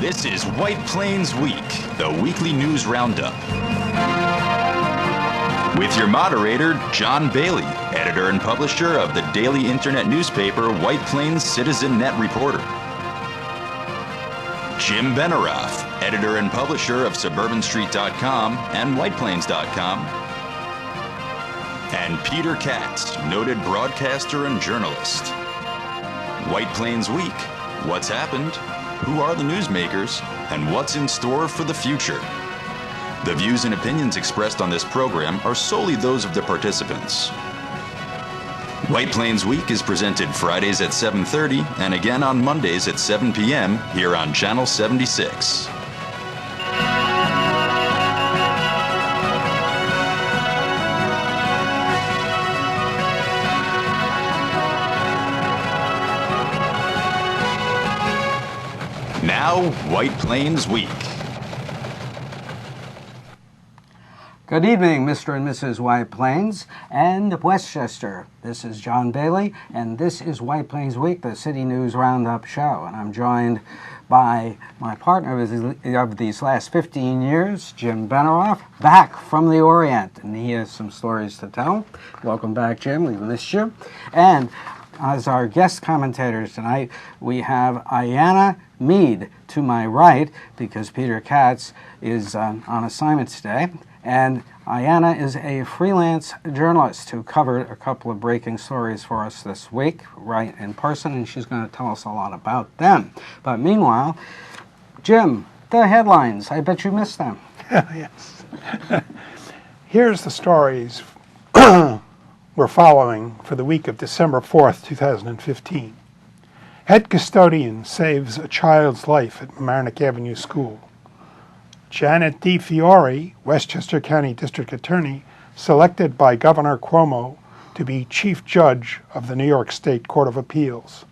This is White Plains Week, the weekly news roundup. With your moderator, John Bailey, editor and publisher of the daily internet newspaper White Plains Citizen Net Reporter. Jim Benaroff, editor and publisher of SuburbanStreet.com and WhitePlains.com. And Peter Katz, noted broadcaster and journalist. White Plains Week. What's happened? Who are the newsmakers? And what's in store for the future? The views and opinions expressed on this program are solely those of the participants. White Plains Week is presented Fridays at 7:30 and again on Mondays at 7 p.m. here on Channel 76. Now, White Plains Week. Good evening, Mr. and Mrs. White Plains and Westchester. This is John Bailey, and this is White Plains Week, the City News Roundup show. And I'm joined by my partner of these last 15 years, Jim Benaroff, back from the Orient. And he has some stories to tell. Welcome back, Jim. We missed you. And as our guest commentators tonight, we have Ayanna Mead to my right, because Peter Katz is on assignment today. And Ayanna is a freelance journalist who covered a couple of breaking stories for us this week, right in person, and she's going to tell us a lot about them. But meanwhile, Jim, the headlines, I bet you missed them. Yes. Here's the stories we're following for the week of December 4th, 2015. Head custodian saves a child's life at Mamaroneck Avenue School. Janet DeFiore, Westchester County District Attorney, selected by Governor Cuomo to be Chief Judge of the New York State Court of Appeals.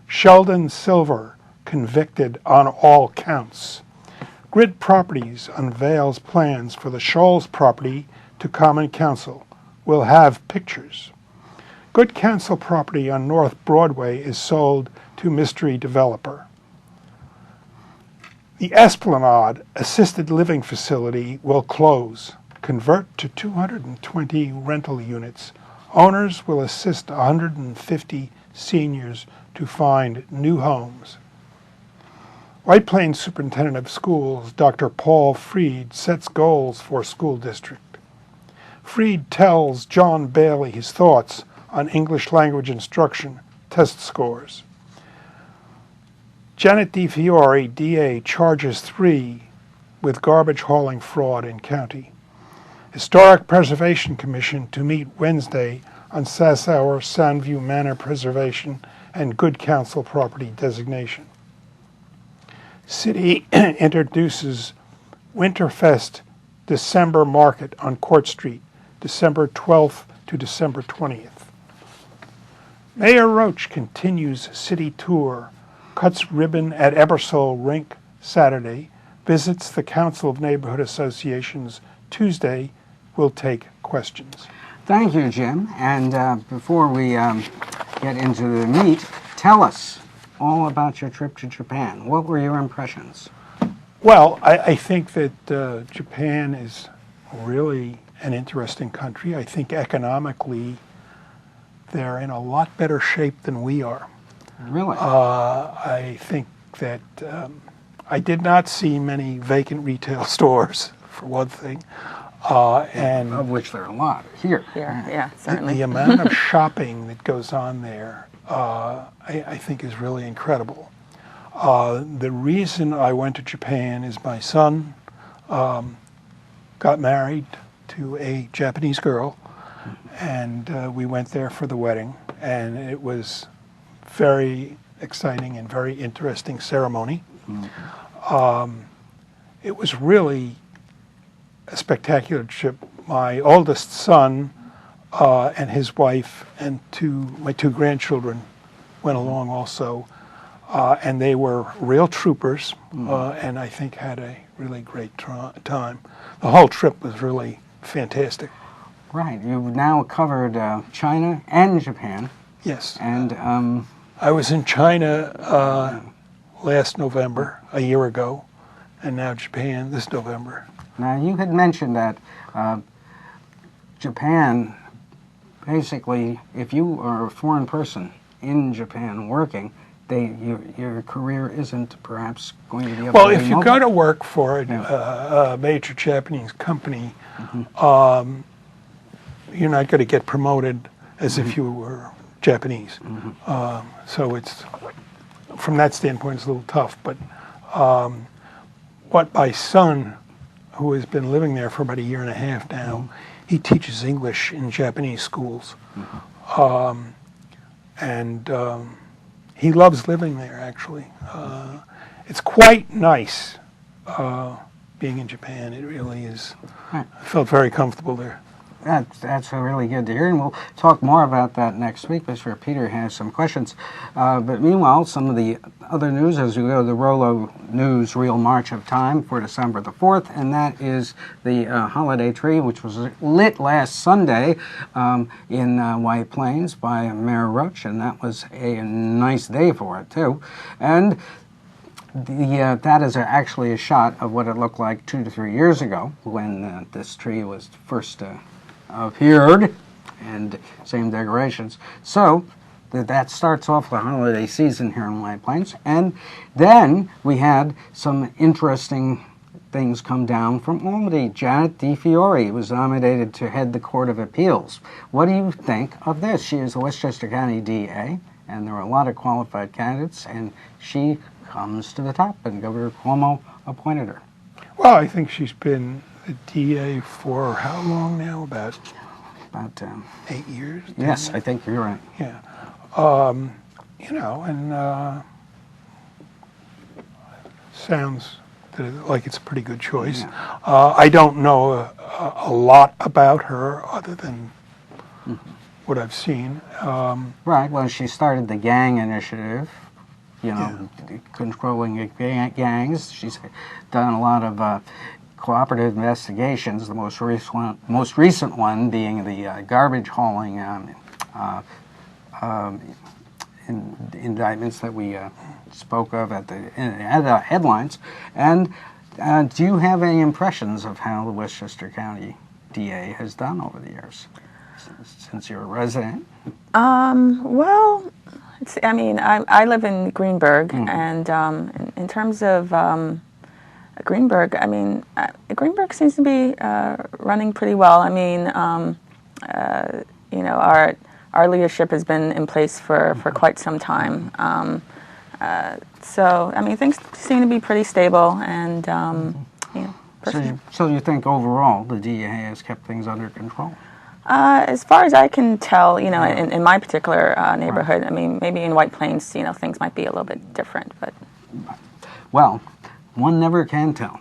Sheldon Silver, convicted on all counts. Grid Properties unveils plans for the Shoals property to Common Council. Will have pictures. Good Counsel property on North Broadway is sold to mystery developer. The Esplanade Assisted Living Facility will close, convert to 220 rental units. Owners will assist 150 seniors to find new homes. White Plains Superintendent of Schools, Dr. Paul Freed, sets goals for school district. Freed tells John Bailey his thoughts on English language instruction test scores. Janet DeFiore, DA, charges 3 with garbage hauling fraud in county. Historic Preservation Commission to meet Wednesday on Sassower Soundview Manor preservation and Good Counsel property designation. City introduces Winterfest December Market on Court Street, December 12th to December 20th. Mayor Roach continues city tour, cuts ribbon at Ebersole Rink Saturday, visits the Council of Neighborhood Associations Tuesday, will take questions. Thank you, Jim. And before we get into the meat, tell us all about your trip to Japan. What were your impressions? Well, I think that Japan is really an interesting country. I think economically they're in a lot better shape than we are. Really? I think that I did not see many vacant retail stores, for one thing. And of which there are a lot here. Yeah, certainly. The amount of shopping that goes on there, I think is really incredible. The reason I went to Japan is my son got married to a Japanese girl, and we went there for the wedding, and it was very exciting and very interesting ceremony. It was really a spectacular trip. My oldest son and his wife and my two grandchildren went along also, and they were real troopers, and I think had a really great time. The whole trip was really fantastic. Right. You've now covered China and Japan. Yes. And I was in China last November, a year ago, and now Japan this November. Now, you had mentioned that Japan, basically, if you are a foreign person in Japan working, your career isn't perhaps going to be able Well, to if you go to work for a major Japanese company, you're not going to get promoted as if you were Japanese. So it's, from that standpoint, it's a little tough. But what my son, who has been living there for about a year and a half now, he teaches English in Japanese schools. And he loves living there, actually. It's quite nice being in Japan. It really is. I felt very comfortable there. That's really good to hear, and we'll talk more about that next week. I'm sure Peter has some questions. But meanwhile, some of the other news as we go to the Rolo News Real March of Time for December the 4th, and that is the holiday tree, which was lit last Sunday in White Plains by Mayor Roach, and that was a nice day for it, too. And that is actually a shot of what it looked like 2 to 3 years ago when this tree was first appeared, and same decorations. So that starts off the holiday season here in White Plains. And then we had some interesting things come down from Albany. Janet DeFiore was nominated to head the Court of Appeals. What do you think of this? She is the Westchester County DA, and there are a lot of qualified candidates, and she comes to the top, and Governor Cuomo appointed her. Well, I think she's been the DA for how long now? About 8 years? Yes, I think you're right. Yeah. And sounds like it's a pretty good choice. Yeah. I don't know a lot about her other than what I've seen. Right, well, she started the gang initiative, controlling gangs. She's done a lot of cooperative investigations, the most recent one being the garbage hauling indictments that we spoke of at the headlines. And do you have any impressions of how the Westchester County DA has done over the years, since you're a resident? Well, I live in Greenburgh, and in terms of Greenburgh, Greenburgh seems to be running pretty well. Our leadership has been in place for quite some time. So things seem to be pretty stable, and So you think overall the DA has kept things under control? As far as I can tell, in my particular neighborhood, maybe in White Plains, things might be a little bit different, but. Well, one never can tell,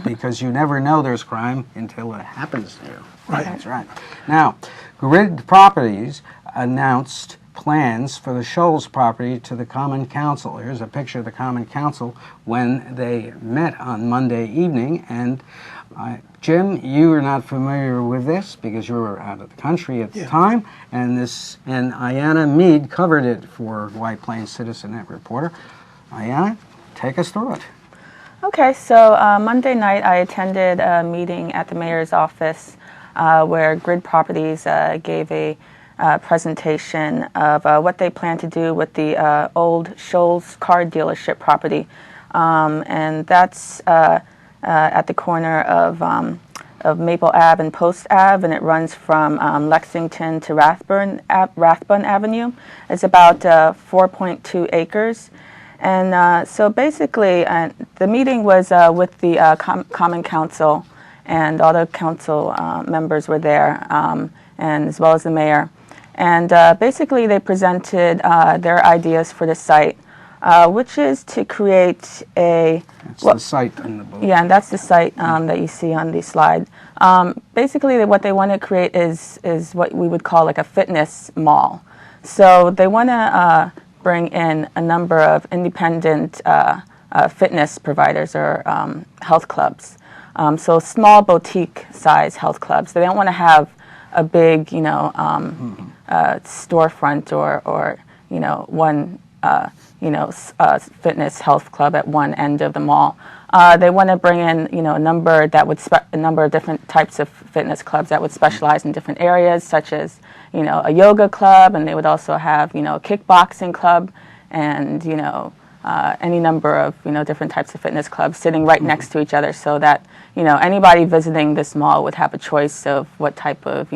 because you never know there's crime until it happens to you. Right. That's right. Now, Grid Properties announced plans for the Shoals property to the Common Council. Here's a picture of the Common Council when they met on Monday evening. And Jim, you are not familiar with this because you were out of the country at the time. And Ayanna Mead covered it for White Plains Citizen and Reporter. Ayanna, take us through it. Okay, so Monday night I attended a meeting at the mayor's office where Grid Properties gave a presentation of what they plan to do with the old Shoals car dealership property. And that's at the corner of Maple Ave and Post Ave, and it runs from Lexington to Rathbun Avenue. It's about 4.2 acres. And so basically, the meeting was with the Common Council, and all the council members were there, and as well as the mayor. And basically, they presented their ideas for the site, which is to create a... That's the site in the book. Yeah, and that's the site that you see on the slide. Basically, what they want to create is what we would call like a fitness mall. So they want to bring in a number of independent fitness providers or health clubs. So small boutique-size health clubs. They don't want to have a big, storefront or one, fitness health club at one end of the mall. They want to bring in, a number of different types of fitness clubs that would specialize in different areas, such as, a yoga club, and they would also have, a kickboxing club, and any number of different types of fitness clubs sitting right next to each other, so that anybody visiting this mall would have a choice of what type of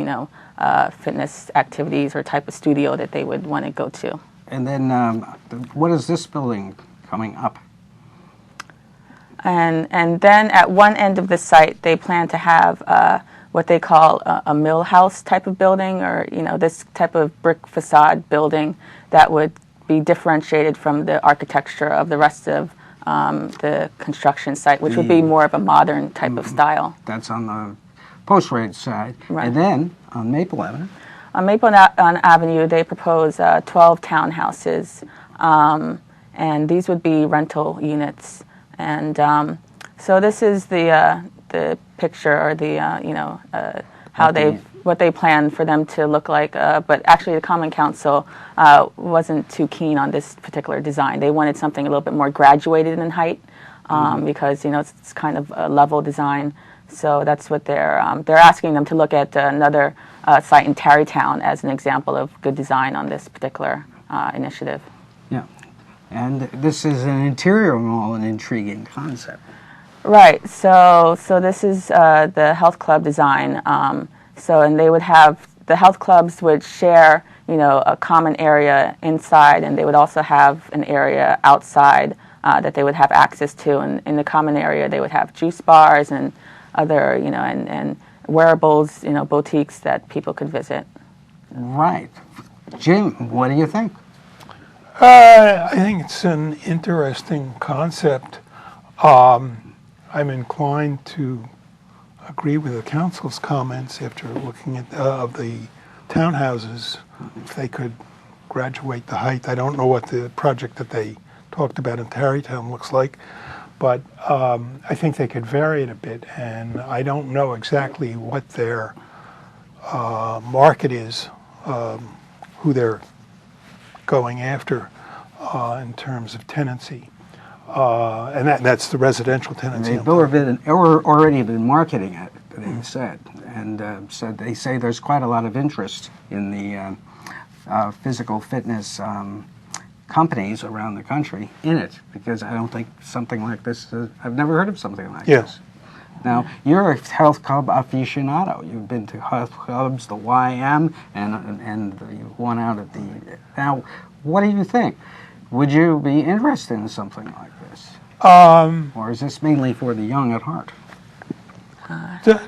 fitness activities or type of studio that they would want to go to. And then, what is this building coming up? And then at one end of the site, they plan to have what they call a mill house type of building, or this type of brick facade building that would be differentiated from the architecture of the rest of the construction site, which would be more of a modern type of style. That's on the post-rate side. Right. And then on Maple Avenue. On Maple Avenue, they propose 12 townhouses, and these would be rental units. And so this is the picture, or the what they plan for them to look like. But actually, the Common Council wasn't too keen on this particular design. They wanted something a little bit more graduated in height, because it's kind of a level design. So that's what they're asking them to look at another site in Tarrytown as an example of good design on this particular initiative. Yeah. And this is an interior mall, an intriguing concept. Right. So this is the health club design. And they would have, the health clubs would share, a common area inside, and they would also have an area outside that they would have access to. And in the common area, they would have juice bars and other, and wearables, boutiques that people could visit. Right. Jim, what do you think? I think it's an interesting concept. I'm inclined to agree with the council's comments after looking at the townhouses. If they could graduate the height, I don't know what the project that they talked about in Tarrytown looks like, but I think they could vary it a bit, and I don't know exactly what their market is, who they're going after in terms of tenancy. And that's the residential tenancy. They've already been marketing it, they said, and said they say there's quite a lot of interest in the physical fitness companies around the country in it, because I don't think something like this, I've never heard of something like this. Now, you're a health club aficionado. You've been to health clubs, the YM, and the one out at the... Now, what do you think? Would you be interested in something like this? Or is this mainly for the young at heart?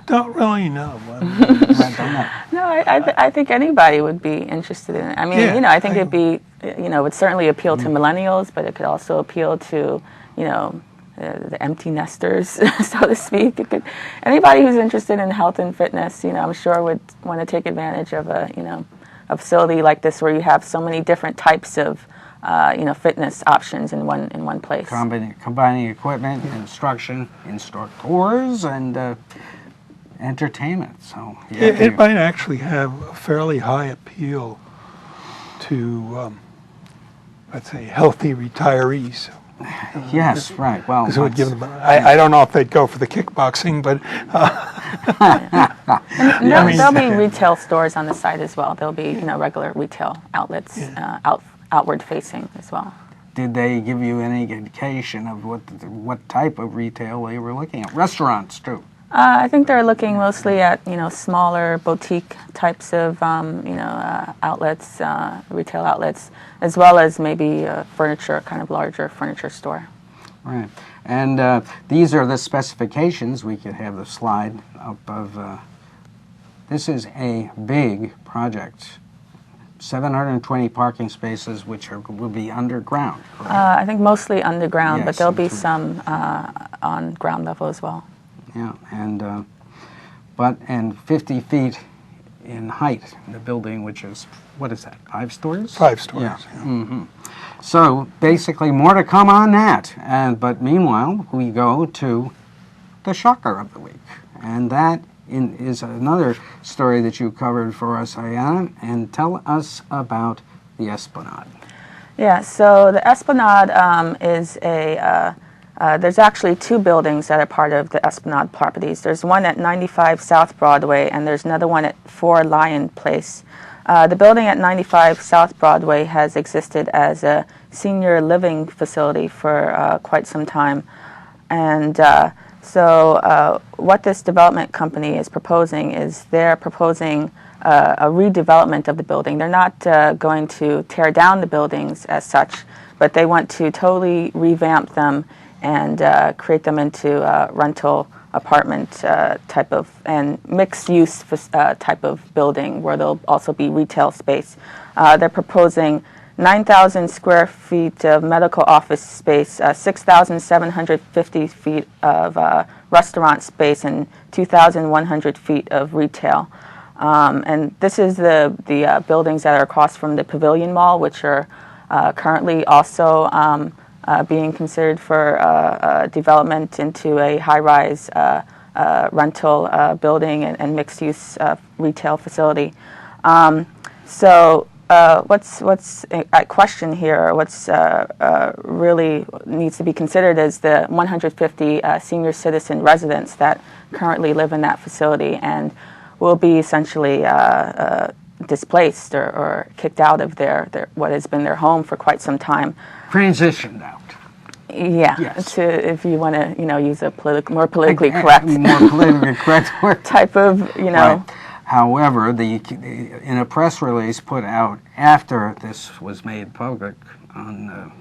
Don't really know. I don't know. No, I think anybody would be interested in it. I mean, I think it'd be, it would certainly appeal to millennials, but it could also appeal to, the empty nesters, so to speak. Anybody who's interested in health and fitness, I'm sure would want to take advantage of a facility like this, where you have so many different types of fitness options in one place. Combining equipment, instruction, in-store tours, and entertainment. So it might actually have a fairly high appeal to, let's say, healthy retirees. Yes, right. Well, it would give them, I don't know if they'd go for the kickboxing, but there'll be retail stores on the site as well. There'll be regular retail outlets outward facing as well. Did they give you any indication of what type of retail they were looking at? Restaurants too. I think they're looking mostly at smaller boutique types of outlets, retail outlets, as well as maybe furniture, kind of larger furniture store. Right, and these are the specifications. We could have the slide up of. This is a big project. 720 parking spaces, which will be underground. I think mostly underground, yes, but there'll be some on ground level as well. Yeah, and 50 feet in height, the building, which is, what is that, 5 stories? 5 stories. Yeah. Mm-hmm. So basically, more to come on that. But meanwhile, we go to the shocker of the week, and that is another story that you covered for us, Ayana, and tell us about the Esplanade. Yeah, so the Esplanade is there's actually two buildings that are part of the Esplanade properties. There's one at 95 South Broadway, and there's another one at 4 Lyon Place. The building at 95 South Broadway has existed as a senior living facility for quite some time. And so what this development company is proposing is they're proposing a redevelopment of the building. They're not going to tear down the buildings as such, but they want to totally revamp them and create them into rental apartment type of and mixed use type of building where there'll also be retail space. They're proposing 9,000 square feet of medical office space, 6,750 feet of restaurant space, and 2,100 feet of retail. And this is the buildings that are across from the Pavilion Mall, which are currently also being considered for development into a high-rise rental building and mixed-use retail facility. So what's at question here, what's really needs to be considered is the 150 senior citizen residents that currently live in that facility and will be essentially displaced or kicked out of their what has been their home for quite some time. Transitioned out. Yeah, Yes. If you want to, use a more politically correct, more politically correct word. type of, Right. However, in a press release put out after this was made public on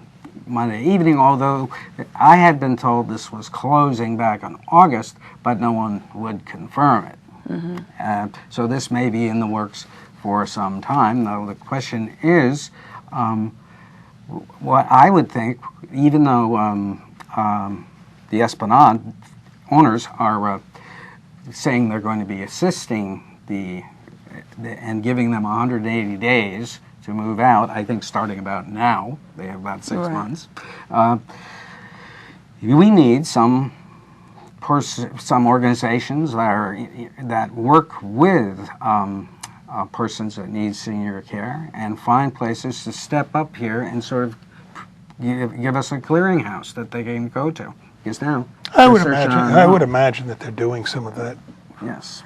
Monday evening, although I had been told this was closing back in August, but no one would confirm it. Mm-hmm. So this may be in the works for some time. Though the question is, what I would think, even though the Esplanade owners are saying they're going to be assisting and giving them 180 days to move out, I think starting about now, they have about 6 months. We need some organizations that work with persons that need senior care and find places to step up here and sort of give us a clearinghouse that they can go to. Because now I would imagine that they're doing some of that. Yes.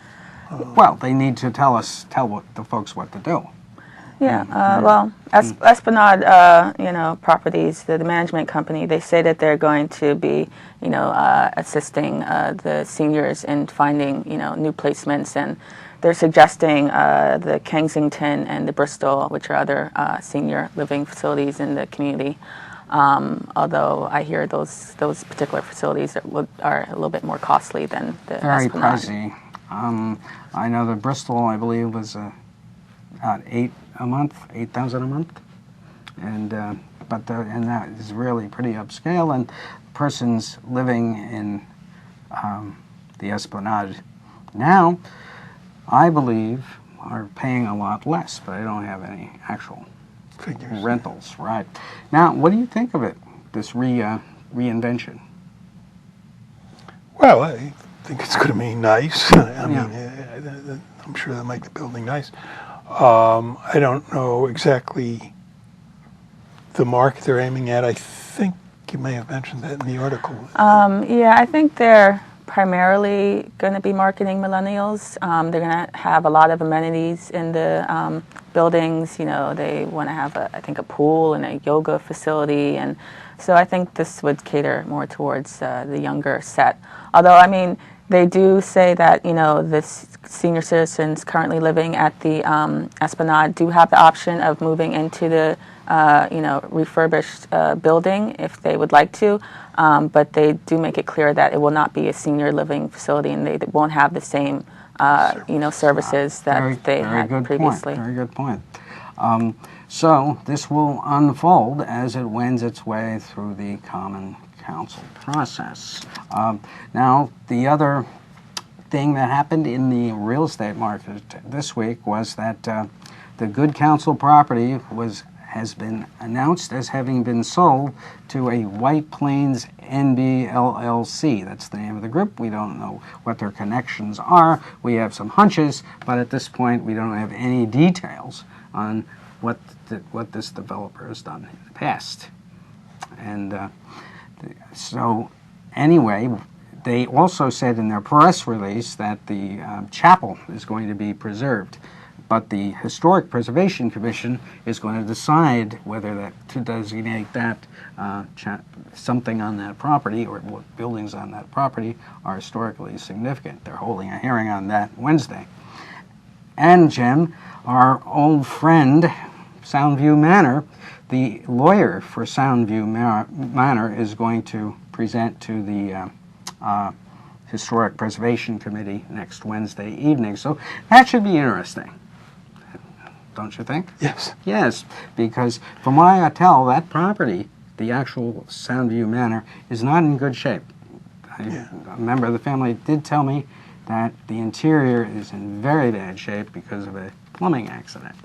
Well, they need to tell the folks what to do. Yeah. Well, Esplanade, properties, the management company, they say that they're going to be, assisting the seniors in finding, new placements, and they're suggesting the Kensington and the Bristol, which are other senior living facilities in the community. Although I hear those particular facilities are a little bit more costly than the Very Esplanade. pricey. I know the Bristol, I believe, was about $8,000 a month, and and that is really pretty upscale. And persons living in the Esplanade now, I believe, are paying a lot less, but I don't have any actual Figures. rentals. Right now, what do you think of it? This reinvention? Well, I think it's going to be nice. I mean, I'm sure they'll make the building nice. I don't know exactly the market they're aiming at. I think you may have mentioned that in the article. Yeah, I think they're primarily going to be marketing millennials. They're going to have a lot of amenities in the buildings. They want to have, a pool and a yoga facility. And so I think this would cater more towards the younger set. Although, I mean, they do say that, the senior citizens currently living at the Esplanade do have the option of moving into the, refurbished building if they would like to. But they do make it clear that it will not be a senior living facility, and they won't have the same, services that they had previously. Very good point. So this will unfold as it wends its way through the Common Council process. Now, the other thing that happened in the real estate market this week was that the Good Counsel property has been announced as having been sold to a White Plains NB LLC. That's the name of the group. We don't know what their connections are. We have some hunches, but at this point we don't have any details on what this developer has done in the past. And so anyway, they also said in their press release that the chapel is going to be preserved, but the Historic Preservation Commission is going to decide whether to designate that something on that property or what buildings on that property are historically significant. They're holding a hearing on that Wednesday. And Jim, our old friend, Soundview Manor, the lawyer for Soundview Manor is going to present to the Historic Preservation Committee next Wednesday evening. So that should be interesting, don't you think? Yes. Yes, because from what I tell, that property, the actual Soundview Manor, is not in good shape. A member of the family did tell me that the interior is in very bad shape because of a plumbing accident.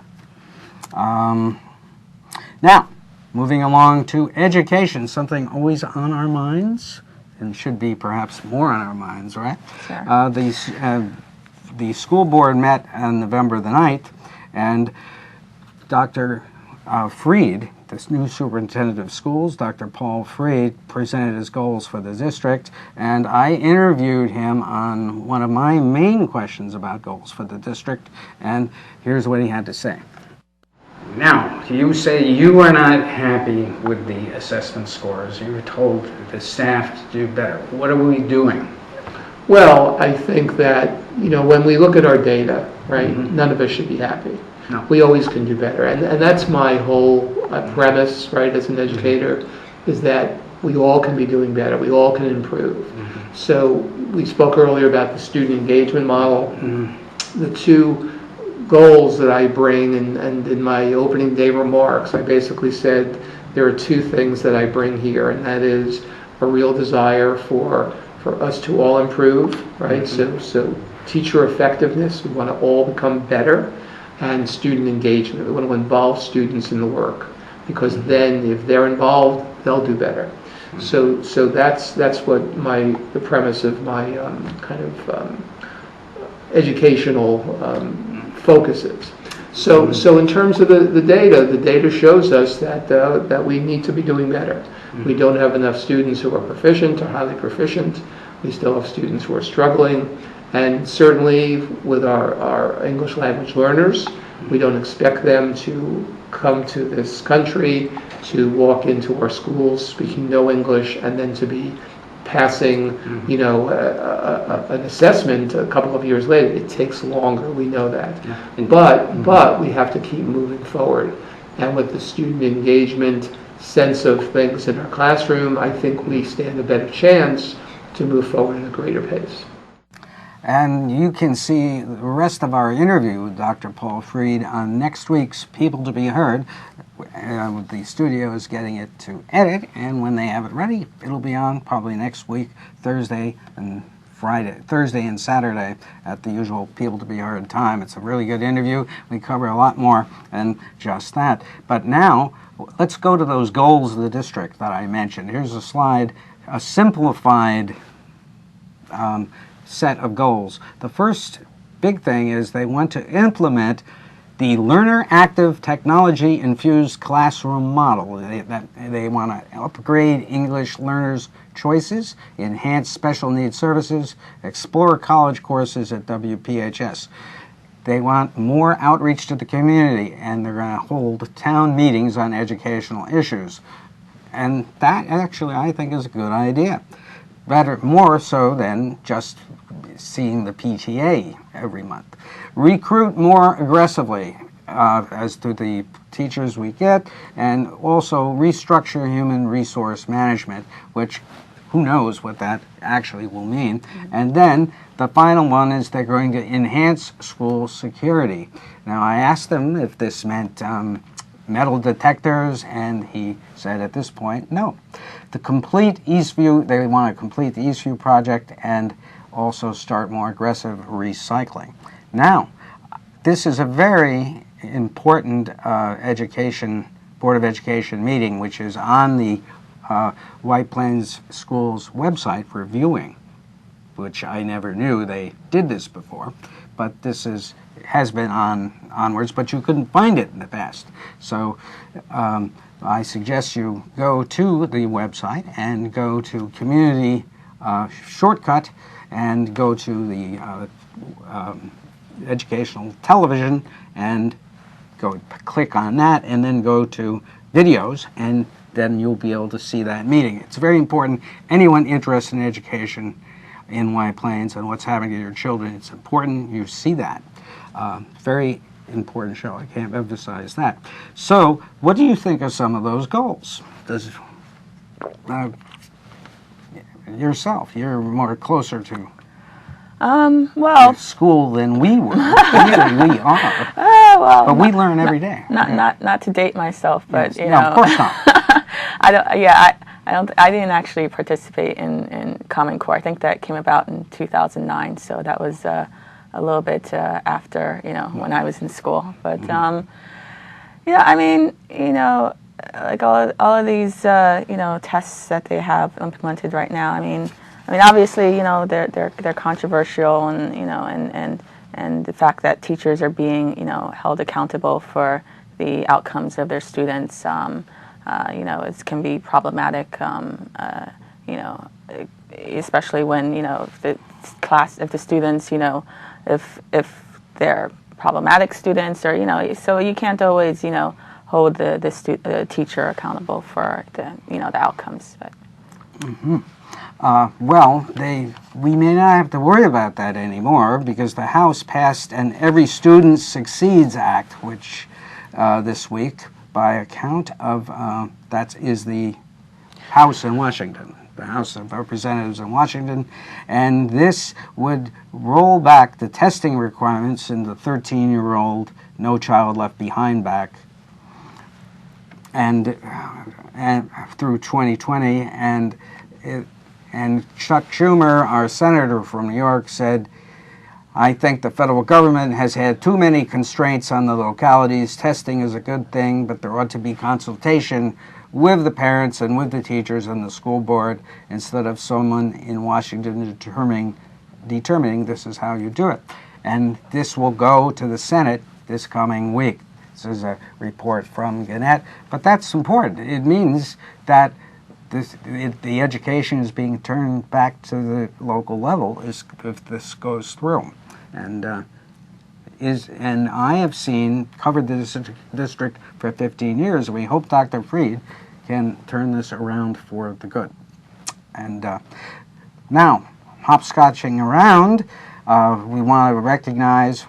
Now, moving along to education, something always on our minds, and should be perhaps more on our minds, right? Sure. The school board met on November the 9th, and Dr. Freed, this new superintendent of schools, Dr. Paul Freed, presented his goals for the district, and I interviewed him on one of my main questions about goals for the district, and here's what he had to say. Now, you say you are not happy with the assessment scores. You were told the staff to do better. What are we doing? Well, I think that, when we look at our data, right, none of us should be happy. No. We always can do better. And that's my whole premise, right, as an educator, is that we all can be doing better. We all can improve. So we spoke earlier about the student engagement model. The two goals that I bring, and in my opening day remarks, I basically said there are two things that I bring here, and that is a real desire for us to all improve, right? So teacher effectiveness, we want to all become better, and student engagement, we want to involve students in the work, because then if they're involved, they'll do better. So that's what the premise of my educational focuses. So in terms of the data shows us that we need to be doing better. We don't have enough students who are proficient or highly proficient. We still have students who are struggling. And certainly with our English language learners, we don't expect them to come to this country, to walk into our schools speaking no English, and then to be passing, an assessment a couple of years later. It takes longer, we know that. But we have to keep moving forward. And with the student engagement sense of things in our classroom, I think we stand a better chance to move forward at a greater pace. And you can see the rest of our interview with Dr. Paul Freed on next week's People to Be Heard. The studio is getting it to edit, and when they have it ready, it'll be on probably next week, Thursday and Saturday at the usual People to Be Heard time. It's a really good interview. We cover a lot more than just that. But now, let's go to those goals of the district that I mentioned. Here's a slide, a simplified set of goals. The first big thing is they want to implement the learner active technology infused classroom model. They want to upgrade English learners' choices, enhance special needs services, explore college courses at WPHS. They want more outreach to the community, and they're going to hold town meetings on educational issues. And that actually, I think, is a good idea. More so than just seeing the PTA every month. Recruit more aggressively as to the teachers we get, and also restructure human resource management, which who knows what that actually will mean. And then the final one is they're going to enhance school security. Now, I asked them if this meant metal detectors, and he said at this point, no. They want to complete the Eastview project and also start more aggressive recycling. Now, this is a very important Board of Education meeting, which is on the White Plains Schools website for viewing, which I never knew they did this before. But this is has been onwards, but you couldn't find it in the past. So I suggest you go to the website and go to Community Shortcut and go to the Educational Television and click on that, and then go to Videos, and then you'll be able to see that meeting. It's very important. Anyone interested in education in White Plains and what's happening to your children, it's important you see that. Very important show. I can't emphasize that. So, what do you think of some of those goals? Yourself, you're more closer to school than we were. Really, we are. But we learn every day. Not to date myself, but yes. No, of course not. I didn't actually participate in Common Core. I think that came about in 2009, so that was a little bit after, when I was in school. But I mean, like all of these tests that they have implemented right now. I mean, obviously, they're controversial, and the fact that teachers are being, held accountable for the outcomes of their students, it can be problematic, especially when, if the students, if they're problematic students, or, so you can't always, hold the teacher accountable for the outcomes. But. Mm-hmm. We may not have to worry about that anymore because the House passed an Every Student Succeeds Act, which this week, by a count of, that is the House in Washington, the House of Representatives in Washington, and this would roll back the testing requirements in the 13-year-old No Child Left Behind back, and through 2020, and Chuck Schumer, our senator from New York, said, "I think the federal government has had too many constraints on the localities. Testing is a good thing, but there ought to be consultation with the parents and with the teachers and the school board instead of someone in Washington determining this is how you do it." And this will go to the Senate this coming week. This is a report from Gannett, but that's important. It means that the education is being turned back to the local level if this goes through. And I have covered this district for 15 years, and we hope Dr. Freed can turn this around for the good. And now, hopscotching around, we want to recognize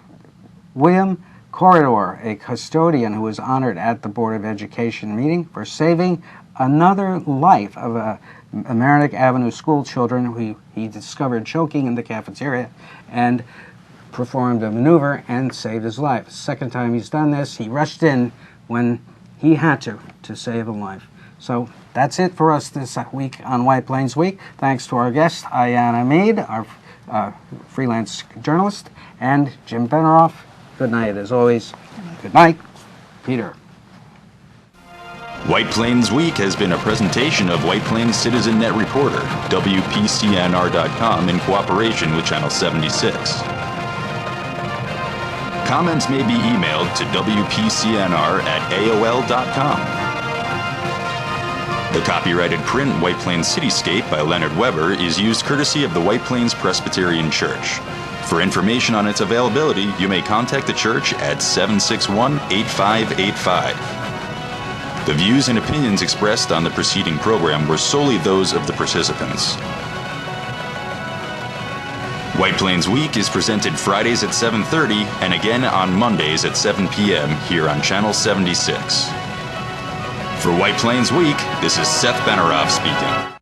William Corridor, a custodian who was honored at the Board of Education meeting for saving another life of Mamaroneck Avenue school children who he discovered choking in the cafeteria and performed a maneuver and saved his life. Second time he's done this. He rushed in when he had to save a life. So that's it for us this week on White Plains Week. Thanks to our guest, Ayanna Mead, our freelance journalist, and Jim Benneroff. Good night, as always. Good night, Peter. White Plains Week has been a presentation of White Plains Citizen Net Reporter, WPCNR.com, in cooperation with Channel 76. Comments may be emailed to WPCNR@AOL.com. The copyrighted print White Plains Cityscape by Leonard Weber is used courtesy of the White Plains Presbyterian Church. For information on its availability, you may contact the church at 761-8585. The views and opinions expressed on the preceding program were solely those of the participants. White Plains Week is presented Fridays at 7:30 and again on Mondays at 7 p.m. here on Channel 76. For White Plains Week, this is Seth Benneroff speaking.